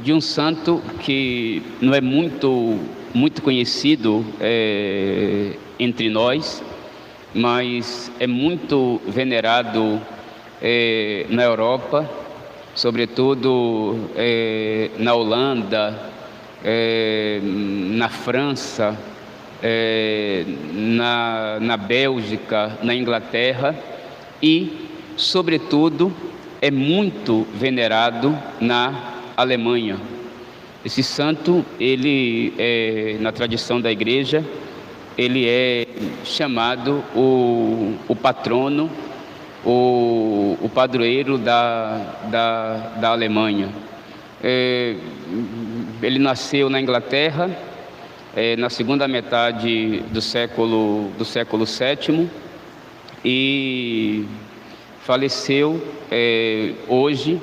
de um santo que não é muito conhecido entre nós, mas é muito venerado na Europa, sobretudo na Holanda, na França, na Bélgica, na Inglaterra e, sobretudo, é muito venerado na Alemanha. Esse santo, ele na tradição da igreja, ele é chamado o patrono, o padroeiro da Alemanha. Ele nasceu na Inglaterra, na segunda metade do século VII e faleceu hoje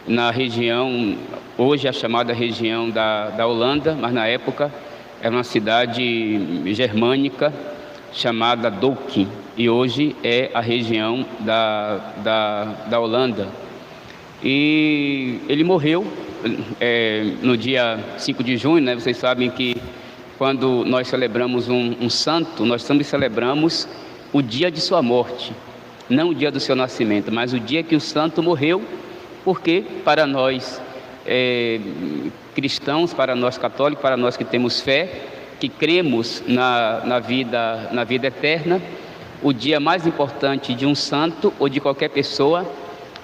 na região, hoje é a chamada região da Holanda, mas na época era uma cidade germânica chamada Dokkum, e hoje é a região da Holanda. E ele morreu no dia 5 de junho, né? Vocês sabem que quando nós celebramos um santo, nós também celebramos o dia de sua morte, não o dia do seu nascimento, mas o dia que o santo morreu, porque para nós cristãos, para nós católicos, para nós que temos fé, que cremos na vida eterna, o dia mais importante de um santo ou de qualquer pessoa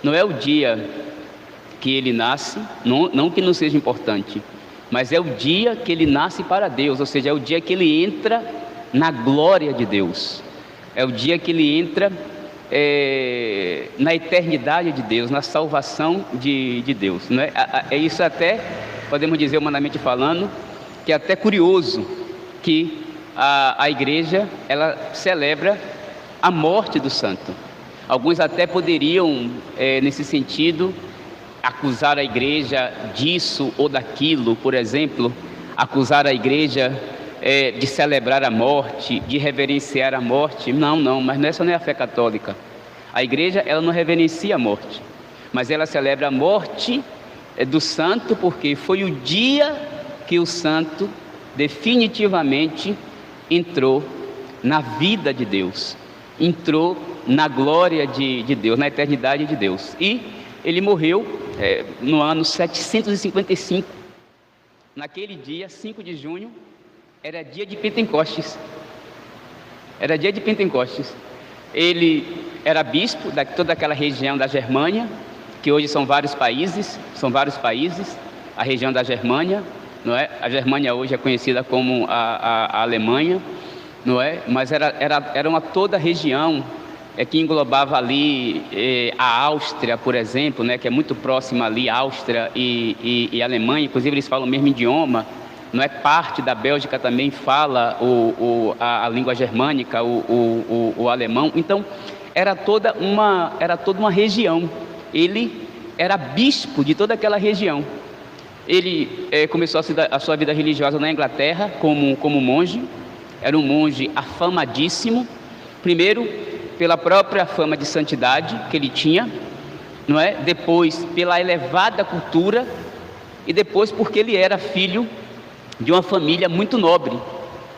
não é o dia que ele nasce, não que não seja importante, mas é o dia que ele nasce para Deus, ou seja, é o dia que ele entra na glória de Deus, é o dia que ele entra na eternidade de Deus, na salvação de Deus, não é? É isso, até podemos dizer, humanamente falando, que é até curioso que a igreja, ela celebra a morte do santo. Alguns até poderiam, nesse sentido, acusar a igreja disso ou daquilo, por exemplo, acusar a igreja de celebrar a morte, de reverenciar a morte. Não, mas essa não é a fé católica. A igreja, ela não reverencia a morte, mas ela celebra a morte do santo, porque foi o dia que o santo definitivamente entrou na vida de Deus, entrou na glória de Deus, na eternidade de Deus. E ele morreu no ano 755. Naquele dia, 5 de junho, era dia de Pentecostes. Era dia de Pentecostes. Ele era bispo de toda aquela região da Germânia, que hoje são vários países, a região da Germânia, não é? A Germânia hoje é conhecida como a Alemanha, não é? Mas era uma toda a região que englobava ali a Áustria, por exemplo, né? Que é muito próxima ali, Áustria e Alemanha, inclusive eles falam o mesmo idioma, não é? Parte da Bélgica também fala a língua germânica, o alemão. Então era toda uma região. Ele era bispo de toda aquela região. Ele começou a sua vida religiosa na Inglaterra como monge. Era um monge afamadíssimo, primeiro pela própria fama de santidade que ele tinha, não é? Depois pela elevada cultura e depois porque ele era filho de uma família muito nobre,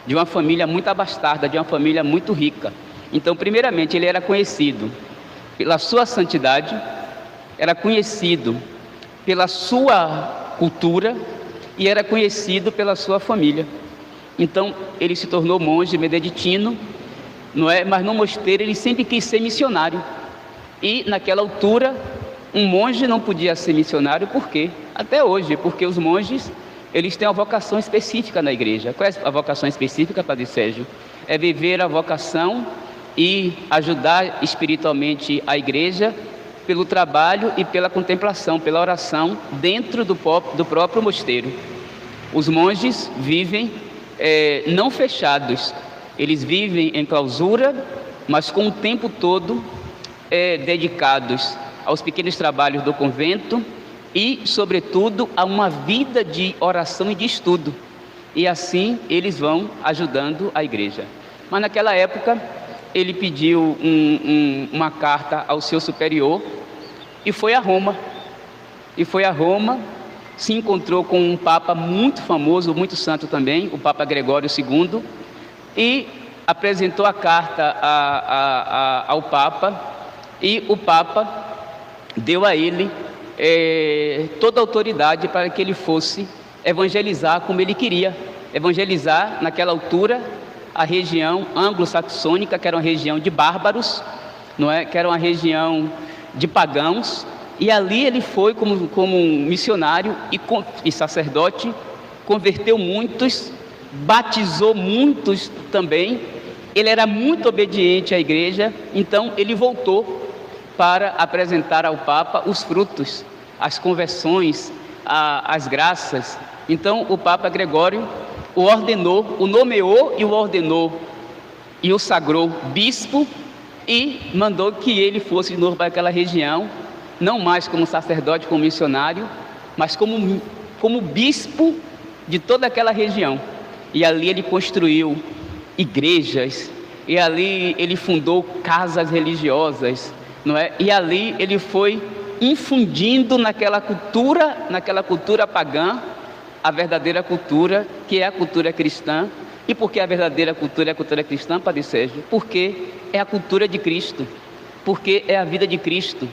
de uma família muito abastada, de uma família muito rica. Então, primeiramente, ele era conhecido pela sua santidade, era conhecido pela sua cultura e era conhecido pela sua família. Então, ele se tornou monge beneditino, não é? Mas no mosteiro ele sempre quis ser missionário. E naquela altura, um monge não podia ser missionário, por quê? Até hoje, porque os monges, eles têm uma vocação específica na igreja. Qual é a vocação específica, Padre Sérgio? É viver a vocação e ajudar espiritualmente a igreja pelo trabalho e pela contemplação, pela oração dentro do próprio mosteiro. Os monges vivem não fechados, eles vivem em clausura, mas com o tempo todo dedicados aos pequenos trabalhos do convento e, sobretudo, a uma vida de oração e de estudo. E assim eles vão ajudando a igreja. Mas naquela época ele pediu uma carta ao seu superior e foi a Roma. se encontrou com um Papa muito famoso, muito santo também, o Papa Gregório II, e apresentou a carta ao Papa, e o Papa deu a ele toda a autoridade para que ele fosse evangelizar como ele queria, evangelizar naquela altura a região anglo-saxônica, que era uma região de bárbaros, não é? Que era uma região de pagãos, e ali ele foi como um missionário e sacerdote, converteu muitos, batizou muitos também. Ele era muito obediente à igreja, então ele voltou para apresentar ao Papa os frutos, as conversões, as graças. Então o Papa Gregório o ordenou, o nomeou e o ordenou e o sagrou bispo, e mandou que ele fosse de novo para aquela região, não mais como sacerdote, como missionário, mas como bispo de toda aquela região. E ali ele construiu igrejas, e ali ele fundou casas religiosas, não é? E ali ele foi infundindo naquela cultura pagã, a verdadeira cultura, que é a cultura cristã. E por que a verdadeira cultura é a cultura cristã, Padre Sérgio? Porque é a cultura de Cristo, porque é a vida de Cristo,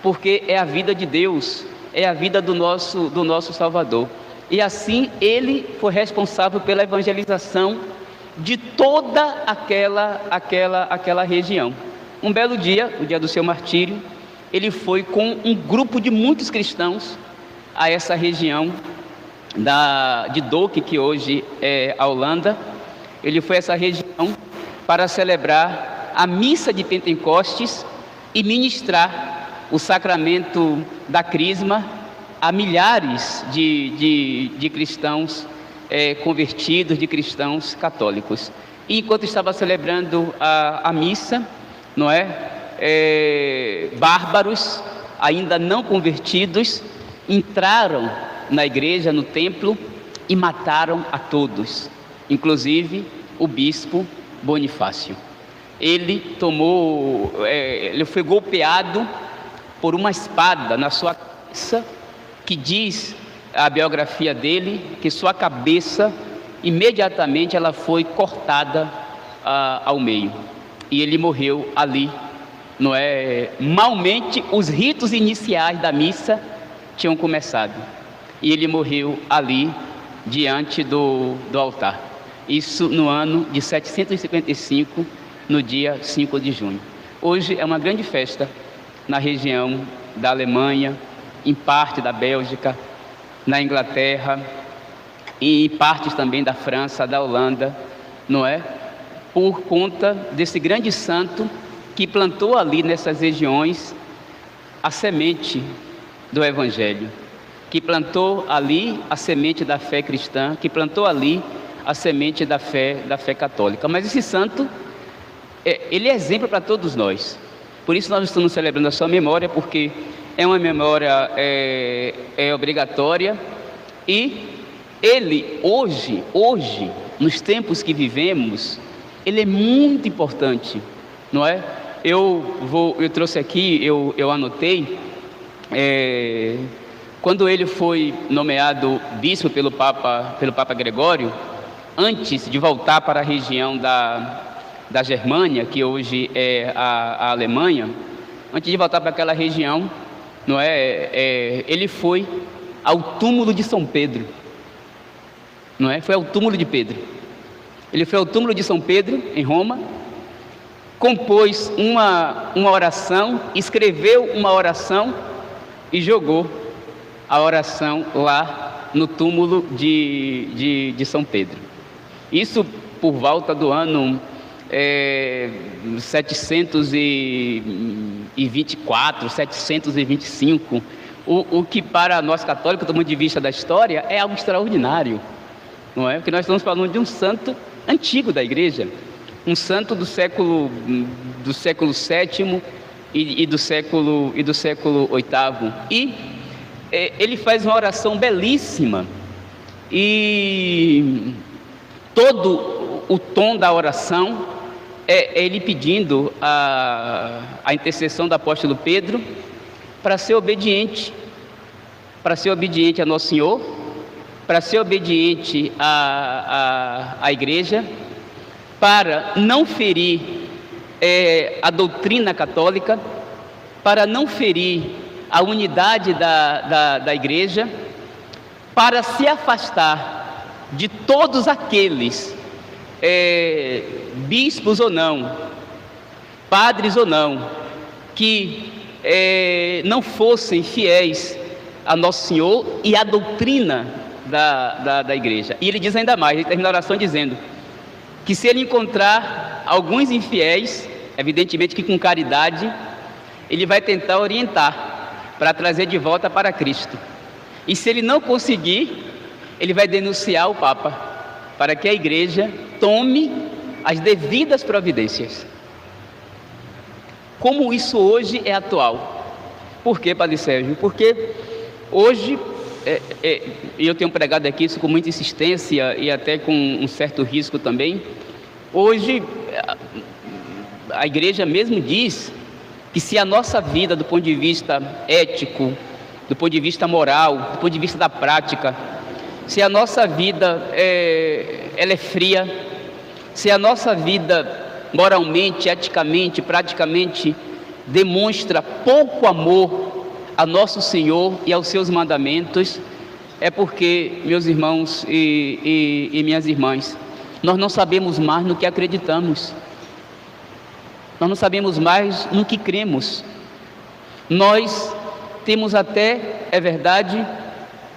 porque é a vida de Deus, é a vida do nosso Salvador. E assim ele foi responsável pela evangelização de toda aquela região. Um belo dia, o dia do seu martírio, ele foi com um grupo de muitos cristãos a essa região de Dokkum, que hoje é a Holanda. Ele foi a essa região para celebrar a missa de Pentecostes e ministrar o sacramento da Crisma a milhares de cristãos convertidos, de cristãos católicos. E enquanto estava celebrando a missa, não é? Bárbaros, ainda não convertidos, entraram na igreja, no templo, e mataram a todos, inclusive o bispo Bonifácio. Ele foi golpeado por uma espada na sua cabeça, que diz a biografia dele que sua cabeça imediatamente ela foi cortada ao meio, e ele morreu ali, não é? Malmente os ritos iniciais da missa tinham começado, e ele morreu ali diante do altar. Isso no ano de 755, no dia 5 de junho. Hoje é uma grande festa na região da Alemanha, em parte da Bélgica, na Inglaterra e em partes também da França, da Holanda, não é? Por conta desse grande santo que plantou ali nessas regiões a semente do Evangelho, que plantou ali a semente da fé cristã, que plantou ali a semente da fé católica. Mas esse santo, ele é exemplo para todos nós. Por isso nós estamos celebrando a sua memória, porque é uma memória obrigatória, e ele hoje, nos tempos que vivemos, ele é muito importante, não é? Eu trouxe aqui, eu anotei, quando ele foi nomeado bispo pelo Papa Gregório, antes de voltar para a região da Germânia, que hoje é a Alemanha, antes de voltar para aquela região, não é? Ele foi ao túmulo de São Pedro, não é? Foi ao túmulo de Pedro. Ele foi ao túmulo de São Pedro, em Roma, compôs uma oração, escreveu uma oração e jogou a oração lá no túmulo de São Pedro. Isso por volta do ano 724, 725, o que para nós católicos, do ponto de vista da história, é algo extraordinário, não é? Porque nós estamos falando de um santo antigo da igreja, um santo do século VII e do século VIII, e ele faz uma oração belíssima, e todo o tom da oração é ele pedindo a intercessão do apóstolo Pedro para ser obediente para ser obediente a Nosso Senhor, para ser obediente à igreja, para não ferir a doutrina católica, para não ferir a unidade da igreja, para se afastar de todos aqueles, bispos ou não, padres ou não, que não fossem fiéis a Nosso Senhor e à doutrina da igreja. E ele diz ainda mais, ele termina a oração dizendo que se ele encontrar alguns infiéis, evidentemente que com caridade, ele vai tentar orientar para trazer de volta para Cristo. E se ele não conseguir, ele vai denunciar o Papa para que a igreja tome as devidas providências. Como isso hoje é atual? Por quê, Padre Sérgio? Porque hoje, eu tenho pregado aqui isso com muita insistência e até com um certo risco também. Hoje, a igreja mesmo diz que se a nossa vida, do ponto de vista ético, do ponto de vista moral, do ponto de vista da prática, se a nossa vida ela é fria, se a nossa vida moralmente, eticamente, praticamente demonstra pouco amor a Nosso Senhor e aos seus mandamentos, é porque, meus irmãos e minhas irmãs, nós não sabemos mais no que acreditamos, nós não sabemos mais no que cremos. Nós temos até, é verdade,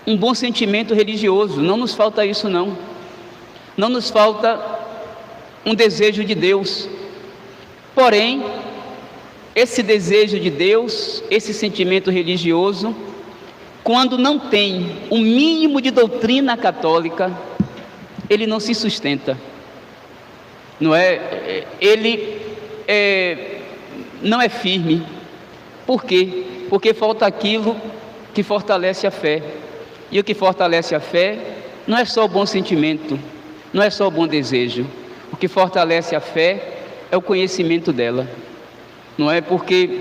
um bom sentimento religioso, não nos falta isso não nos falta um desejo de Deus, porém, esse desejo de Deus, esse sentimento religioso, quando não tem o mínimo de doutrina católica, ele não se sustenta, não é? Ele não é firme. Por quê? Porque falta aquilo que fortalece a fé, e o que fortalece a fé não é só o bom sentimento, não é só o bom desejo. O que fortalece a fé é o conhecimento dela, não é? Porque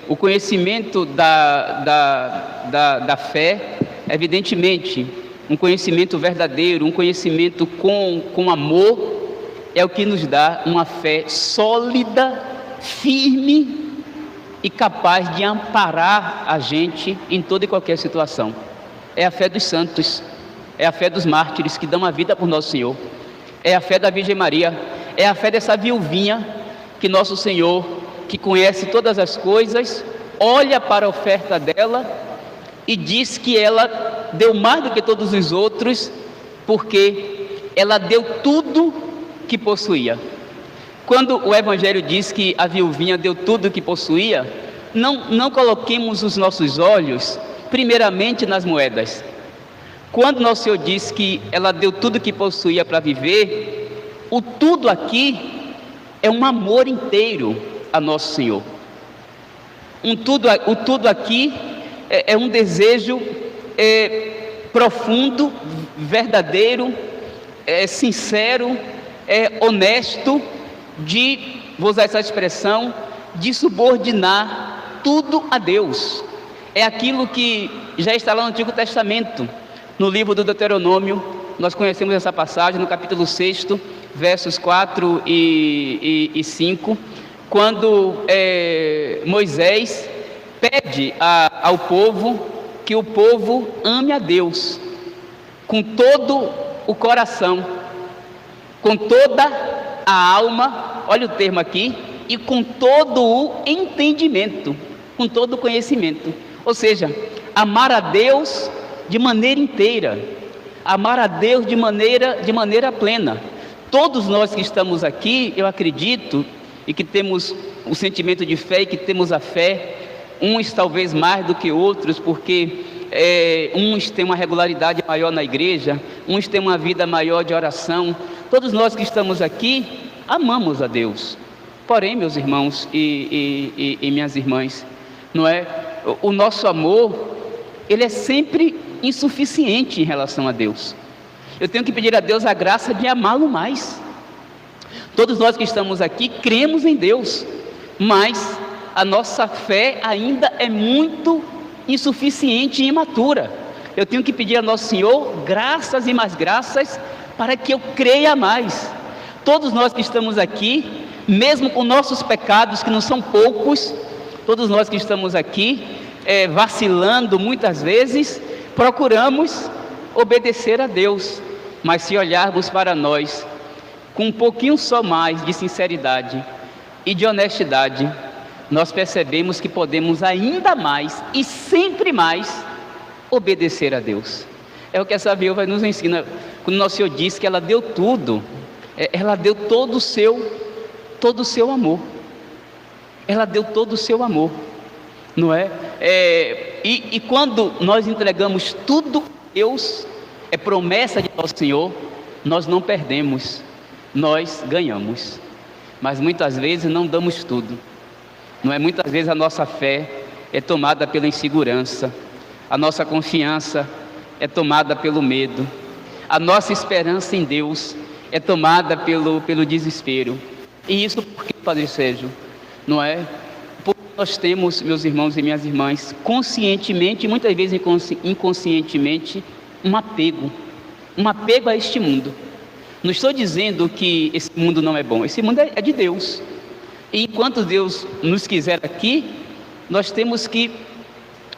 o conhecimento da fé, evidentemente, um conhecimento verdadeiro, um conhecimento com amor, é o que nos dá uma fé sólida, firme e capaz de amparar a gente em toda e qualquer situação. É a fé dos santos, é a fé dos mártires que dão a vida por Nosso Senhor, é a fé da Virgem Maria, é a fé dessa viuvinha que Nosso Senhor, que conhece todas as coisas, olha para a oferta dela e diz que ela deu mais do que todos os outros, porque ela deu tudo que possuía. Quando o Evangelho diz que a viuvinha deu tudo que possuía, não coloquemos os nossos olhos primeiramente nas moedas. Quando Nosso Senhor diz que ela deu tudo que possuía para viver, o tudo aqui é um amor inteiro a Nosso Senhor. O tudo aqui é um desejo profundo, verdadeiro, sincero, honesto, vou usar essa expressão, de subordinar tudo a Deus. É aquilo que já está lá no Antigo Testamento, no livro do Deuteronômio. Nós conhecemos essa passagem no capítulo 6, versos 4 e 5, quando Moisés pede ao povo que o povo ame a Deus com todo o coração, com toda a alma, olha o termo aqui, e com todo o entendimento, com todo o conhecimento. Ou seja, amar a Deus de maneira inteira, amar a Deus de maneira plena. Todos nós que estamos aqui, eu acredito, e que temos o sentimento de fé e que temos a fé, uns talvez mais do que outros, porque uns têm uma regularidade maior na igreja, uns têm uma vida maior de oração. Todos nós que estamos aqui amamos a Deus. Porém, meus irmãos e minhas irmãs, não é? O nosso amor, ele é sempre insuficiente em relação a Deus. Eu tenho que pedir a Deus a graça de amá-lo mais. Todos nós que estamos aqui cremos em Deus, mas a nossa fé ainda é muito insuficiente e imatura. Eu tenho que pedir a Nosso Senhor graças e mais graças para que eu creia mais. Todos nós que estamos aqui, mesmo com nossos pecados, que não são poucos, todos nós que estamos aqui, vacilando muitas vezes, procuramos obedecer a Deus, mas se olharmos para nós com um pouquinho só mais de sinceridade e de honestidade, nós percebemos que podemos ainda mais e sempre mais obedecer a Deus. É o que essa viúva nos ensina, quando Nosso Senhor disse que ela deu tudo, ela deu todo o seu amor, ela deu todo o seu amor, não é? E quando nós entregamos tudo a Deus, é promessa de Nosso Senhor, nós não perdemos, nós ganhamos. Mas muitas vezes não damos tudo, não é? Muitas vezes a nossa fé é tomada pela insegurança, a nossa confiança é tomada pelo medo, a nossa esperança em Deus é tomada pelo desespero. E isso porque, Padre Sérgio, não é? Porque nós temos, meus irmãos e minhas irmãs, conscientemente e muitas vezes inconscientemente, um apego a este mundo. Não estou dizendo que esse mundo não é bom, esse mundo é de Deus. E enquanto Deus nos quiser aqui, nós temos que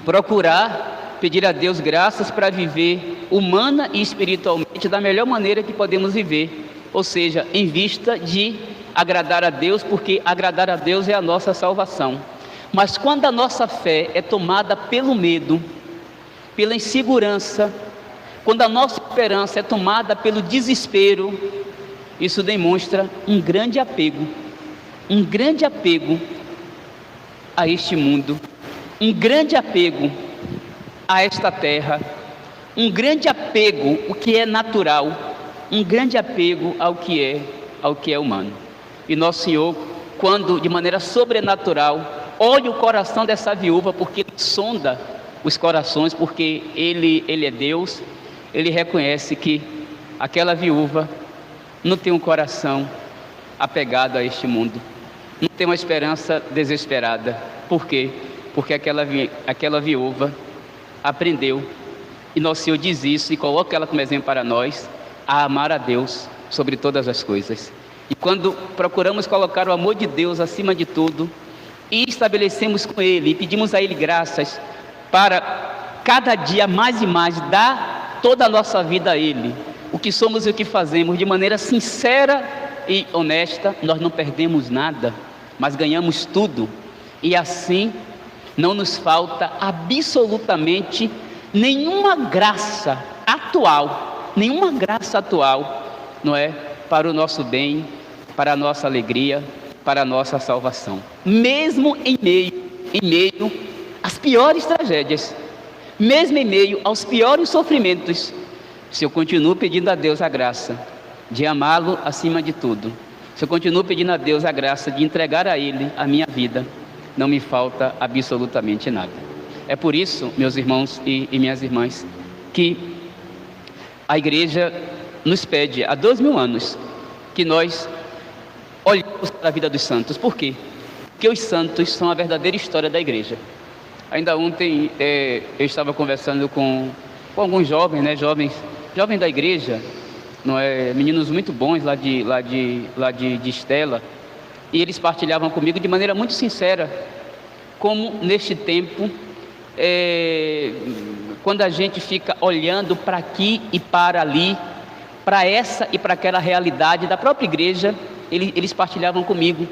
procurar pedir a Deus graças para viver humana e espiritualmente da melhor maneira que podemos viver, ou seja, em vista de agradar a Deus, porque agradar a Deus é a nossa salvação. Mas quando a nossa fé é tomada pelo medo, pela insegurança, quando a nossa esperança é tomada pelo desespero, isso demonstra um grande apego a este mundo, um grande apego a esta terra, um grande apego ao que é natural, um grande apego ao que é humano. E Nosso Senhor, quando de maneira sobrenatural olha o coração dessa viúva, porque Ele sonda os corações, porque Ele é Deus, Ele reconhece que aquela viúva não tem um coração apegado a este mundo, não tem uma esperança desesperada. Por quê? Porque aquela viúva aprendeu, e Nosso Senhor diz isso e coloca ela como exemplo para nós, a amar a Deus sobre todas as coisas. E quando procuramos colocar o amor de Deus acima de tudo, e estabelecemos com Ele, e pedimos a Ele graças para cada dia mais e mais dar toda a nossa vida a Ele, o que somos e o que fazemos de maneira sincera e honesta, nós não perdemos nada, mas ganhamos tudo. E assim não nos falta absolutamente nenhuma graça atual, não é? Para o nosso bem, para a nossa alegria, para a nossa salvação. Mesmo em meio às piores tragédias, mesmo em meio aos piores sofrimentos, se eu continuo pedindo a Deus a graça de amá-lo acima de tudo, se eu continuo pedindo a Deus a graça de entregar a Ele a minha vida, não me falta absolutamente nada. É por isso, meus irmãos e minhas irmãs, que a Igreja nos pede há 2000 anos que nós olhemos para a vida dos santos. Por quê? Porque os santos são a verdadeira história da Igreja. Ainda ontem eu estava conversando com alguns jovens, né, jovens da Igreja, não é, meninos muito bons lá de Estela, e eles partilhavam comigo de maneira muito sincera como neste tempo, quando a gente fica olhando para aqui e para ali, para essa e para aquela realidade da própria igreja, eles partilhavam comigo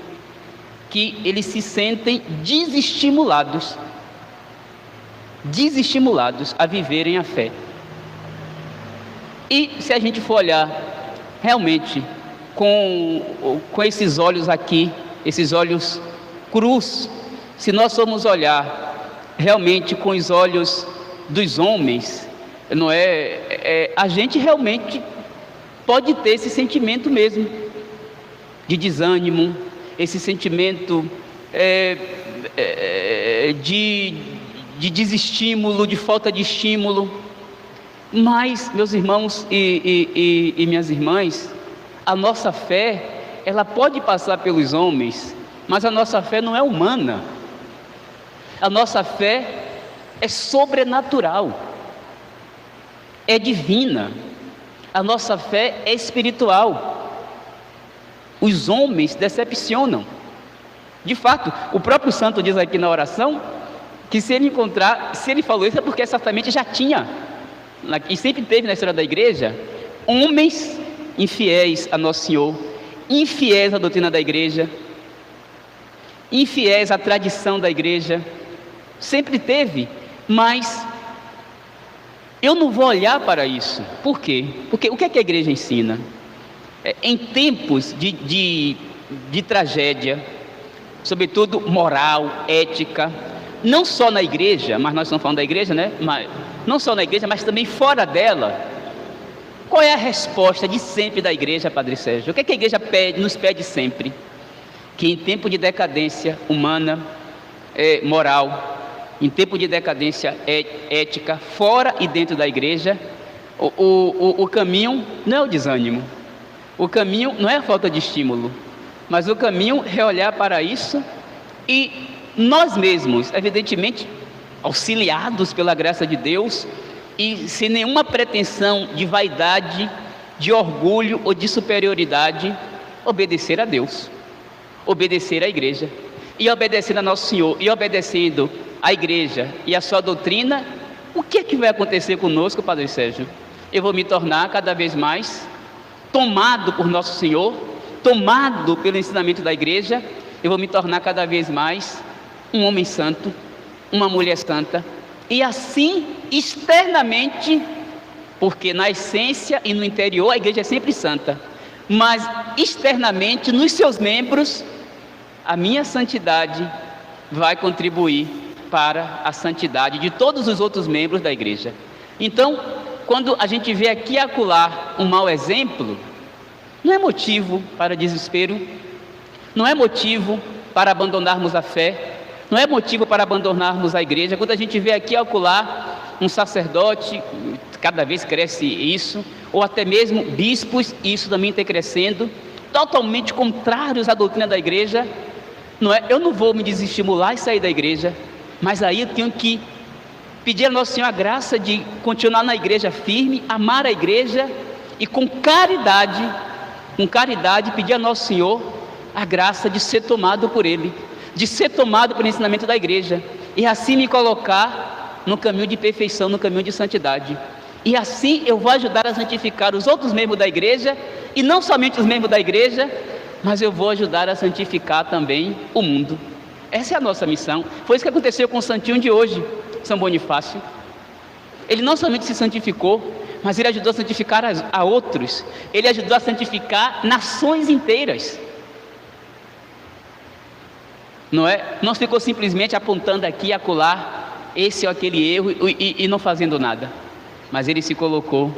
que eles se sentem desestimulados a viverem a fé. E se a gente for olhar realmente com esses olhos aqui, esses olhos crus, se nós formos olhar realmente com os olhos dos homens, não é? A gente realmente pode ter esse sentimento mesmo de desânimo, esse sentimento de desestímulo, de falta de estímulo. Mas, meus irmãos e minhas irmãs, a nossa fé, ela pode passar pelos homens, mas a nossa fé não é humana. A nossa fé é sobrenatural, é divina. A nossa fé é espiritual. Os homens decepcionam. De fato, o próprio santo diz aqui na oração que se ele falou isso é porque certamente já tinha, e sempre teve na história da igreja, homens infiéis a Nosso Senhor, infiéis à doutrina da igreja, infiéis à tradição da igreja. Sempre teve, mas eu não vou olhar para isso. Por quê? Porque o que é que a igreja ensina? Em tempos de tragédia, sobretudo moral, ética, não só na igreja, mas nós estamos falando da igreja, né? Mas, não só na igreja, mas também fora dela. Qual é a resposta de sempre da igreja, Padre Sérgio? O que é que a igreja nos pede sempre? Que em tempo de decadência humana, moral, em tempo de decadência ética, fora e dentro da igreja, o caminho não é o desânimo, o caminho não é a falta de estímulo, mas o caminho é olhar para isso e nós mesmos, evidentemente, auxiliados pela graça de Deus e sem nenhuma pretensão de vaidade, de orgulho ou de superioridade, obedecer a Deus, obedecer à igreja, e obedecendo a Nosso Senhor, e obedecendo à igreja e à sua doutrina. O que é que vai acontecer conosco, Padre Sérgio? Eu vou me tornar cada vez mais tomado por Nosso Senhor, tomado pelo ensinamento da igreja. Eu vou me tornar cada vez mais um homem santo, uma mulher santa, e assim externamente, porque na essência e no interior a igreja é sempre santa, mas externamente nos seus membros a minha santidade vai contribuir para a santidade de todos os outros membros da igreja. Então, quando a gente vê aqui e acolá um mau exemplo, não é motivo para desespero, não é motivo para abandonarmos a fé, não é motivo para abandonarmos a igreja. Quando a gente vê aqui e acolá um sacerdote, cada vez cresce isso, ou até mesmo bispos, isso também está crescendo, totalmente contrários à doutrina da igreja, não é? Eu não vou me desestimular e sair da igreja, mas aí eu tenho que pedir a Nosso Senhor a graça de continuar na igreja firme, amar a igreja e com caridade pedir a Nosso Senhor a graça de ser tomado por Ele, de ser tomado pelo ensinamento da igreja, e assim me colocar no caminho de perfeição, no caminho de santidade. E assim eu vou ajudar a santificar os outros membros da igreja, e não somente os membros da igreja, mas eu vou ajudar a santificar também o mundo. Essa é a nossa missão. Foi isso que aconteceu com o santinho de hoje, São Bonifácio. Ele não somente se santificou, mas ele ajudou a santificar a outros. Ele ajudou a santificar nações inteiras. Não é? Não ficou simplesmente apontando aqui e acolá esse ou aquele erro e não fazendo nada. Mas ele se colocou,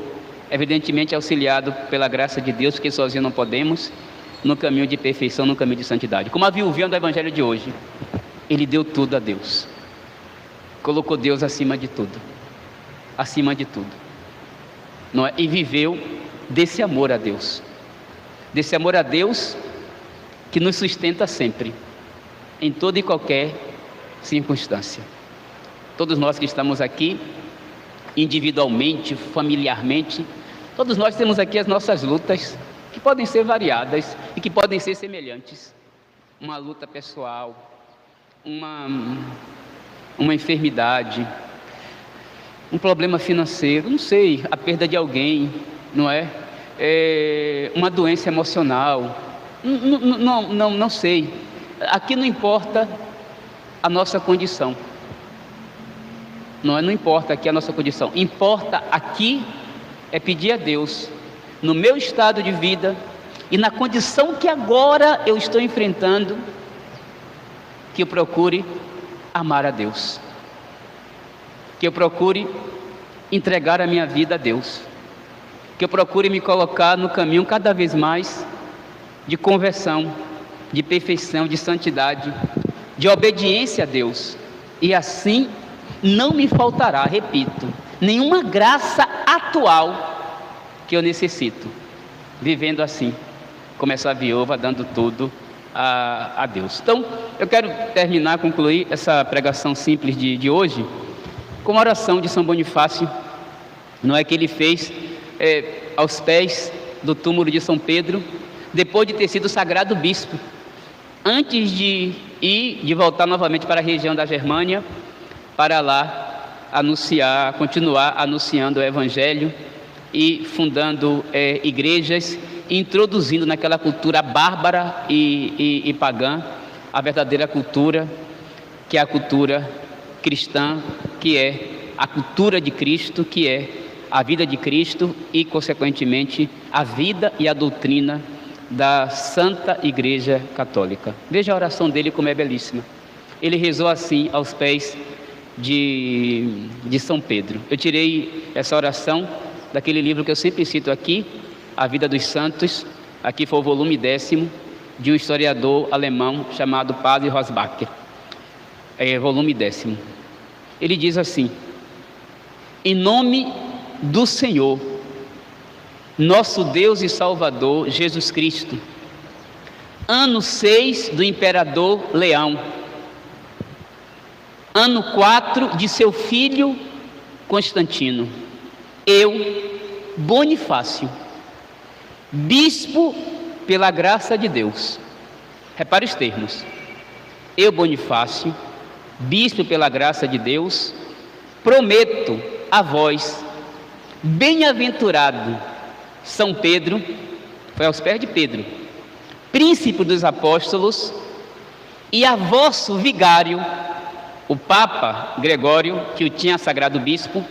evidentemente auxiliado pela graça de Deus, porque sozinho não podemos, no caminho de perfeição, no caminho de santidade. Como a viúvinha do evangelho de hoje, ele deu tudo a Deus, colocou Deus acima de tudo, não é? E viveu desse amor a Deus, que nos sustenta sempre, em toda e qualquer circunstância. Todos nós que estamos aqui, individualmente, familiarmente, todos nós temos aqui as nossas lutas, que podem ser variadas e que podem ser semelhantes. Uma luta pessoal, uma enfermidade, um problema financeiro, não sei, a perda de alguém, não é? Uma doença emocional, não sei. Aqui não importa a nossa condição, não importa aqui a nossa condição, importa aqui é pedir a Deus, no meu estado de vida e na condição que agora eu estou enfrentando, que eu procure amar a Deus, que eu procure entregar a minha vida a Deus, que eu procure me colocar no caminho cada vez mais de conversão, de perfeição, de santidade, de obediência a Deus, e assim não me faltará, repito, nenhuma graça atual que eu necessito, vivendo assim, como essa viúva, dando tudo a Deus. Então, eu quero concluir essa pregação simples de hoje, com a oração de São Bonifácio, não é que ele fez aos pés do túmulo de São Pedro, depois de ter sido sagrado bispo, antes de voltar novamente para a região da Germânia, para lá continuar anunciando o Evangelho e fundando igrejas, introduzindo naquela cultura bárbara e pagã a verdadeira cultura, que é a cultura cristã, que é a cultura de Cristo, que é a vida de Cristo e, consequentemente, a vida e a doutrina da Santa Igreja Católica. Veja a oração dele como é belíssima. Ele rezou assim aos pés de São Pedro. Eu tirei essa oração daquele livro que eu sempre cito aqui, A Vida dos Santos. Aqui foi o volume 10º, de um historiador alemão chamado Padre Rosbacher. Volume 10º. Ele diz assim: em nome do Senhor, nosso Deus e Salvador Jesus Cristo, ano 6 do Imperador Leão, ano 4 de seu filho Constantino, eu, Bonifácio, bispo pela graça de Deus. Repare os termos. Eu, Bonifácio, bispo pela graça de Deus, prometo a vós, bem-aventurado São Pedro, foi aos pés de Pedro, príncipe dos apóstolos, e a vosso vigário, o Papa Gregório, que o tinha sagrado bispo,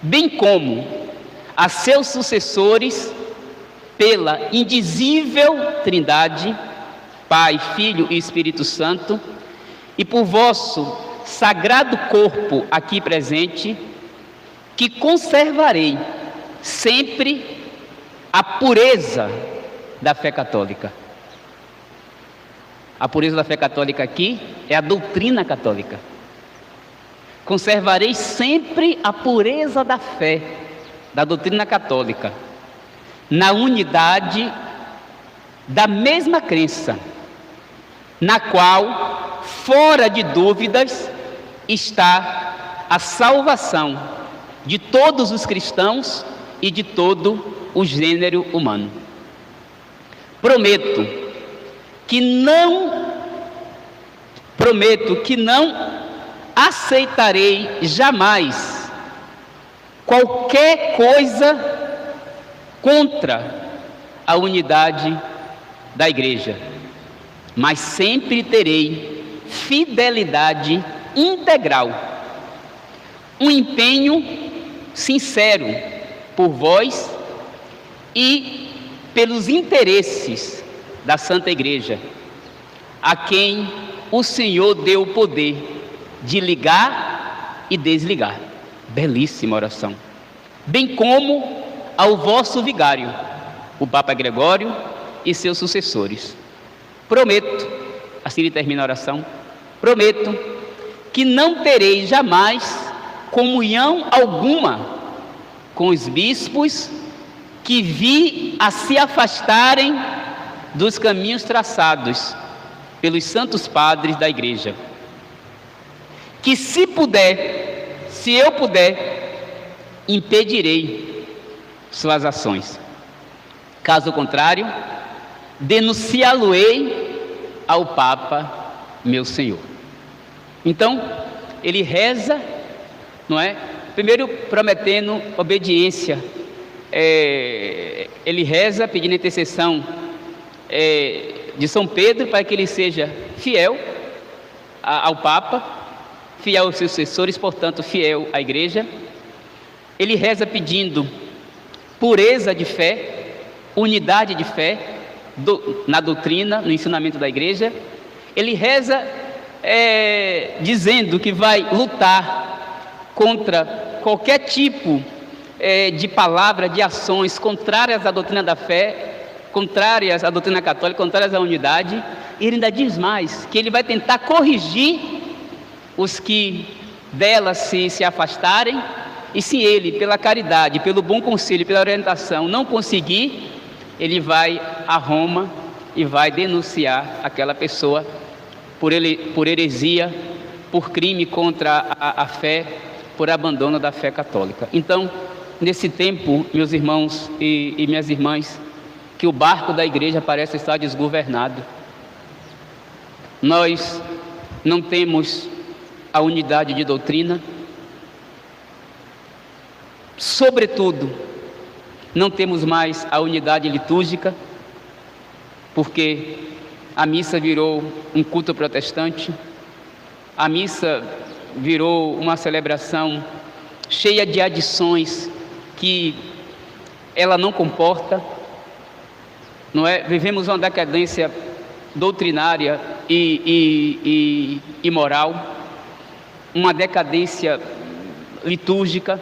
bem como a seus sucessores, pela indizível Trindade, Pai, Filho e Espírito Santo, e por vosso sagrado corpo aqui presente, que conservarei sempre a pureza da fé católica. A pureza da fé católica aqui é a doutrina católica. Conservarei sempre a pureza da fé, da doutrina católica, na unidade da mesma crença, na qual, fora de dúvidas, está a salvação de todos os cristãos e de todo o gênero humano. Prometo que não aceitarei jamais qualquer coisa contra a unidade da Igreja, mas sempre terei fidelidade integral, um empenho sincero por vós e pelos interesses da Santa Igreja, a quem o Senhor deu o poder de ligar e desligar. Belíssima oração. Bem como ao vosso vigário, o Papa Gregório e seus sucessores. Prometo, assim ele termina a oração, prometo que não terei jamais comunhão alguma com os bispos que vi a se afastarem dos caminhos traçados pelos santos padres da Igreja. Que se eu puder, impedirei suas ações. Caso contrário, denunciá-lo-ei ao Papa, meu Senhor. Então, ele reza, não é? Primeiro prometendo obediência. Ele reza pedindo intercessão de São Pedro para que ele seja fiel ao Papa, fiel aos seus sucessores, portanto fiel à Igreja. Ele reza pedindo pureza de fé, unidade de fé na doutrina, no ensinamento da Igreja. Ele reza dizendo que vai lutar contra qualquer tipo de palavra, de ações contrárias à doutrina da fé, contrárias à doutrina católica, contrárias à unidade. E ele ainda diz mais, que ele vai tentar corrigir os que dela se afastarem, e se ele, pela caridade, pelo bom conselho, pela orientação, não conseguir, ele vai a Roma e vai denunciar aquela pessoa por heresia, por crime contra a fé, por abandono da fé católica. Então, nesse tempo, meus irmãos e minhas irmãs, que o barco da igreja parece estar desgovernado, nós não temos a unidade de doutrina, sobretudo, não temos mais a unidade litúrgica, porque a missa virou um culto protestante, a missa virou uma celebração cheia de adições que ela não comporta, não é? Vivemos uma decadência doutrinária e moral, uma decadência litúrgica,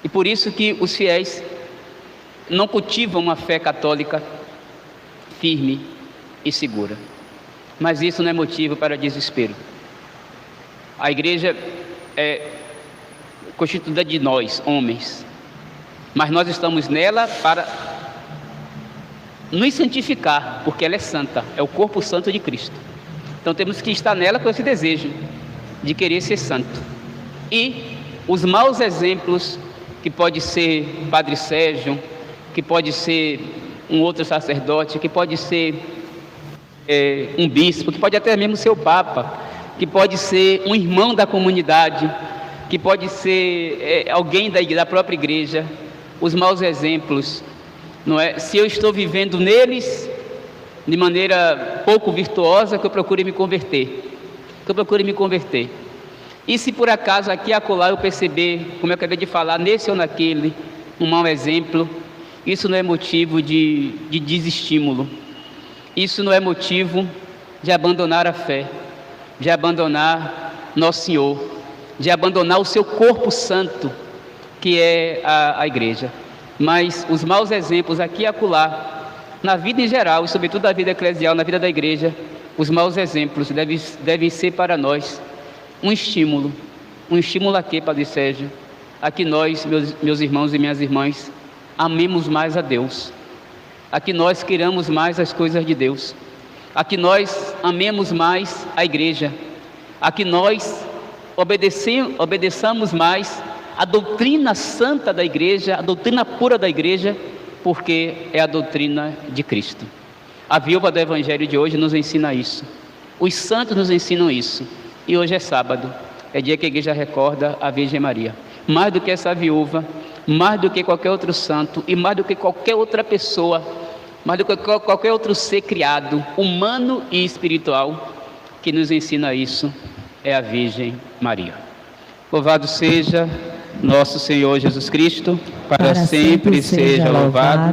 e por isso que os fiéis não cultivam uma fé católica firme e segura. Mas isso não é motivo para desespero. A igreja é constituída de nós, homens, mas nós estamos nela para nos santificar, porque ela é santa, é o corpo santo de Cristo. Então temos que estar nela com esse desejo de querer ser santo. E os maus exemplos, que pode ser Padre Sérgio, que pode ser um outro sacerdote, que pode ser um bispo, que pode até mesmo ser o Papa, que pode ser um irmão da comunidade, que pode ser alguém da própria igreja. Os maus exemplos, não é? Se eu estou vivendo neles de maneira pouco virtuosa, que eu procure me converter, E se por acaso aqui e acolá eu perceber, como eu acabei de falar, nesse ou naquele, um mau exemplo, isso não é motivo de desestímulo, isso não é motivo de abandonar a fé, de abandonar Nosso Senhor, de abandonar o seu corpo santo, que é a igreja. Mas os maus exemplos aqui e acolá, na vida em geral, e sobretudo na vida eclesial, na vida da igreja, os maus exemplos devem ser para nós um estímulo a quê, Padre Sérgio? A que nós, meus irmãos e minhas irmãs, amemos mais a Deus, a que nós queiramos mais as coisas de Deus, a que nós amemos mais a igreja, a que nós obedeçamos mais a doutrina santa da igreja, a doutrina pura da igreja, porque é a doutrina de Cristo. A viúva do Evangelho de hoje nos ensina isso, os santos nos ensinam isso, e hoje é sábado, é dia que a igreja recorda a Virgem Maria. Mais do que essa viúva, mais do que qualquer outro santo, e mais do que qualquer outra pessoa, mais do que qualquer outro ser criado, humano e espiritual, que nos ensina isso, é a Virgem Maria. Louvado seja nosso Senhor Jesus Cristo, para sempre seja louvado.